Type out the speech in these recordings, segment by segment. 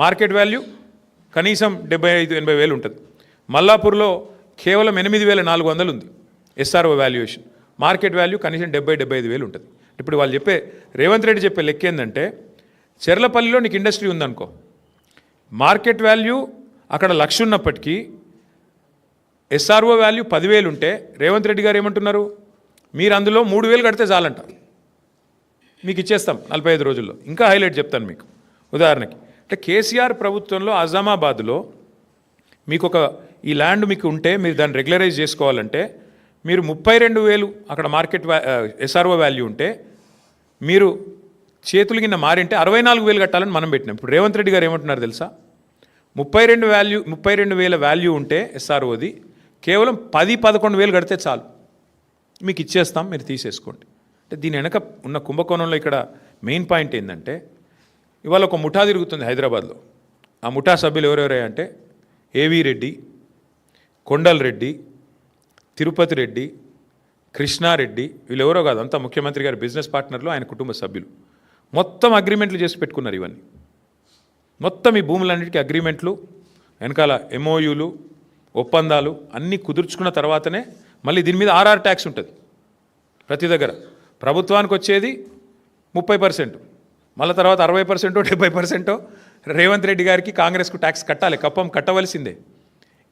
Market value కనీసం 75-80 వేలు ఉంటుంది. మల్లాపూర్లో కేవలం 8,400 ఉంది ఎస్ఆర్ఓ వాల్యుయేషన్. మార్కెట్ వాల్యూ కనీసం 70-75 వేలు ఉంటుంది. ఇప్పుడు వాళ్ళు చెప్పే రేవంత్ రెడ్డి చెప్పే లెక్క ఏంటంటే, చెర్లపల్లిలో నీకు ఇండస్ట్రీ ఉందనుకో, మార్కెట్ వాల్యూ అక్కడ 1,00,000 ఉన్నప్పటికీ ఎస్ఆర్ఓ వాల్యూ 10,000 ఉంటే రేవంత్ రెడ్డి గారు ఏమంటున్నారు, మీరు అందులో 3,000 కడితే చాలంట, మీకు ఇచ్చేస్తాం 45 రోజుల్లో. ఇంకా హైలైట్ చెప్తాను మీకు. ఉదాహరణకి అంటే కేసీఆర్ ప్రభుత్వంలో అజామాబాద్లో మీకు ఈ ల్యాండ్ మీకు ఉంటే మీరు దాన్ని రెగ్యులరైజ్ చేసుకోవాలంటే మీరు 32,000 అక్కడ మార్కెట్ ఎస్ఆర్ఓ వాల్యూ ఉంటే మీరు చేతులు కింద మారింటే 64,000 కట్టాలని మనం పెట్టినాం. ఇప్పుడు రేవంత్ రెడ్డి గారు ఏమంటున్నారు తెలుసా, 32,000 వాల్యూ ఉంటే ఎస్ఆర్ఓది కేవలం 10-11,000 కడితే చాలు, మీకు ఇచ్చేస్తాం, మీరు తీసేసుకోండి. అంటే దీని వెనక ఉన్న కుంభకోణంలో ఇక్కడ మెయిన్ పాయింట్ ఏంటంటే, ఇవాళ ఒక ముఠా తిరుగుతుంది హైదరాబాద్లో. ఆ ముఠా సభ్యులు ఎవరెవరే అంటే ఏవీ రెడ్డి, కొండల్ రెడ్డి, తిరుపతి రెడ్డి, కృష్ణారెడ్డి, వీళ్ళెవరో కాదు, అంతా ముఖ్యమంత్రి గారి బిజినెస్ పార్ట్నర్లు, ఆయన కుటుంబ సభ్యులు. మొత్తం అగ్రిమెంట్లు చేసి పెట్టుకున్నారు. ఇవన్నీ మొత్తం ఈ భూములన్నిటికీ అగ్రిమెంట్లు, వెనకాల ఎంఓయూలు, ఒప్పందాలు అన్నీ కుదుర్చుకున్న తర్వాతనే మళ్ళీ దీని మీద ఆర్ఆర్ ట్యాక్స్ ఉంటుంది. ప్రతి దగ్గర ప్రభుత్వానికి వచ్చేది 30%, మళ్ళీ తర్వాత 60%, 70% రేవంత్ రెడ్డి గారికి, కాంగ్రెస్కు ట్యాక్స్ కట్టాలి, కప్పం కట్టవలసిందే.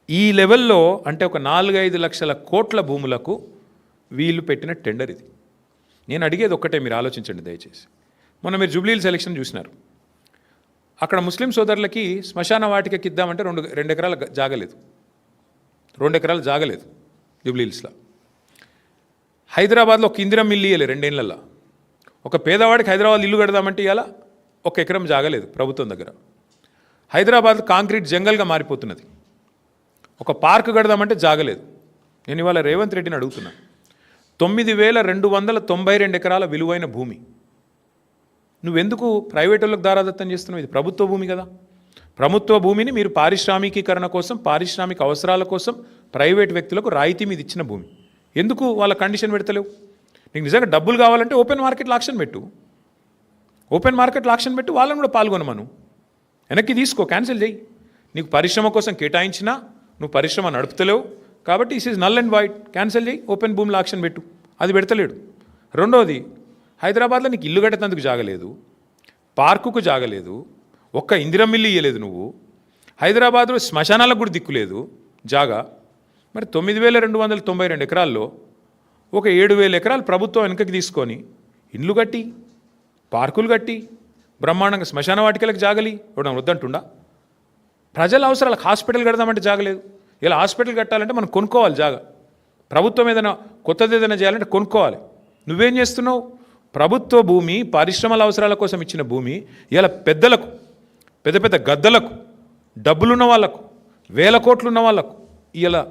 ఈ లెవెల్లో అంటే ఒక 4-5 లక్షల కోట్ల భూములకు వీళ్ళు పెట్టిన టెండర్ ఇది. నేను అడిగేది ఒక్కటే, మీరు ఆలోచించండి దయచేసి. మొన్న మీరు జూబ్లీహిల్స్ ఎలక్షన్ చూసినారు, అక్కడ ముస్లిం సోదరులకి శ్మశాన వాటికకి ఇద్దామంటే 2 ఎకరాల జాగలేదు, 2 ఎకరాలు జాగలేదు జూబ్లీహిల్స్లో. హైదరాబాద్లో ఒక ఇందిరం ఇల్లు ఇవ్వలేదు 2 ఏళ్లలో. ఒక పేదవాడికి హైదరాబాద్ ఇల్లు కడదామంటే ఇవాళ 1 ఎకరం జాగలేదు ప్రభుత్వం దగ్గర. హైదరాబాద్ కాంక్రీట్ జంగల్గా మారిపోతున్నది. ఒక పార్క్ కడదామంటే జాగలేదు. నేను ఇవాళ రేవంత్ రెడ్డిని అడుగుతున్నా, 9,292 ఎకరాల విలువైన భూమి నువ్వెందుకు ప్రైవేట్ వాళ్ళకి దారాదత్తం చేస్తున్నావు? ఇది ప్రభుత్వ భూమి కదా. ప్రభుత్వ భూమిని మీరు పారిశ్రామికీకరణ కోసం, పారిశ్రామిక అవసరాల కోసం ప్రైవేట్ వ్యక్తులకు రాయితీ మీద ఇచ్చిన భూమి ఎందుకు వాళ్ళ కండిషన్ పెడతలేవు? నీకు నిజంగా డబ్బులు కావాలంటే ఓపెన్ మార్కెట్లో ఆక్షన్ పెట్టు, ఓపెన్ మార్కెట్లో ఆక్షన్ పెట్టి వాళ్ళని కూడా పాల్గొనమను, వెనక్కి తీసుకో, క్యాన్సిల్ చేయి. నీకు పరిశ్రమ కోసం కేటాయించినా నువ్వు పరిశ్రమ నడుపుతలేవు కాబట్టి is is null and wide, cancel చేయి, ఓపెన్ భూమిలో ఆక్షన్ పెట్టు. అది పెడతలేడు. రెండోది, హైదరాబాద్లో నీకు ఇల్లు కట్టేందుకు జాగలేదు, పార్కుకు జాగలేదు, ఒక్క ఇందిరం ఇల్లు ఇయ్యలేదు నువ్వు. హైదరాబాద్లో శ్మశానాలకు కూడా దిక్కులేదు జాగా. మరి 9,292 ఎకరాల్లో ఒక 7,000 ఎకరాలు ప్రభుత్వం వెనకకి తీసుకొని ఇండ్లు కట్టి, పార్కులు కట్టి, బ్రహ్మాండంగా శ్మశాన వాటికలకు జాగలి ఇవ్వడం వద్దంటుండా? ప్రజల అవసరాలకు హాస్పిటల్ కడదామంటే జాగలేదు. ఇలా హాస్పిటల్ కట్టాలంటే మనం కొనుక్కోవాలి జాగా. ప్రభుత్వం ఏదైనా కొత్తది ఏదైనా చేయాలంటే కొనుక్కోవాలి. నువ్వేం చేస్తున్నావు? ప్రభుత్వ భూమి, పరిశ్రమల అవసరాల కోసం ఇచ్చిన భూమి ఇలా పెద్దలకు, పెద్ద పెద్ద గద్దలకు, డబ్బులున్న వాళ్లకు, 1,000 కోట్లు ఉన్న వాళ్లకు ఇలా